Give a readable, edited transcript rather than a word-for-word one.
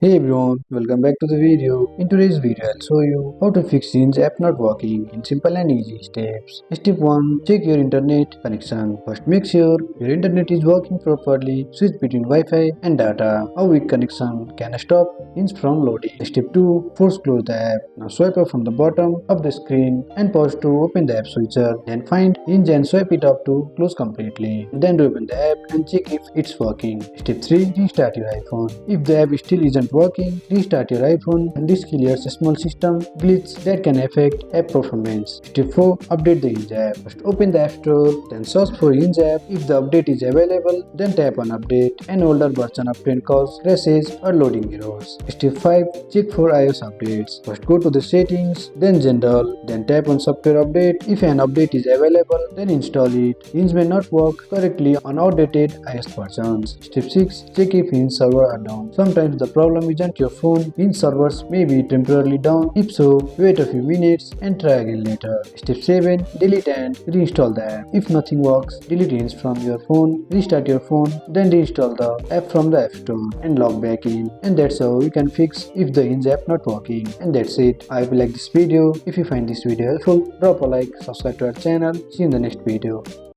Hey everyone, welcome back to the video. In today's video, I'll show you how to fix Hinge app not working in simple and easy steps. Step 1. Check your internet connection. First, make sure your internet is working properly. Switch between Wi-Fi and data. A weak connection can stop Hinge from loading. Step 2. Force close the app. Now swipe up from the bottom of the screen and pause to open the app switcher. Then find Hinge and swipe it up to close completely. Then open the app and check if it's working. Step 3. Restart your iPhone. If the app still isn't working, restart your iPhone and this clears a small system glitch that can affect app performance. Step 4. Update the Hinge app. First open the App Store, then search for Hinge app. If the update is available, then tap on update. An older version often cause crashes or loading errors. Step 5. Check for iOS updates. First go to the settings, then general, then tap on software update. If an update is available, then install it. Hinge may not work correctly on outdated iOS versions. Step 6. Check if Hinge server are down. Sometimes the problem isn't your phone. Hinge servers may be temporarily down. If so, wait a few minutes and try again later. Step 7. Delete and reinstall the app. If nothing works, delete Hinge from your phone, restart your phone, then reinstall the app from the App Store and log back in. And that's how you can fix if the Hinge app not working. And that's it. I hope you like this video. If you find this video helpful, drop a like, subscribe to our channel. See you in the next video.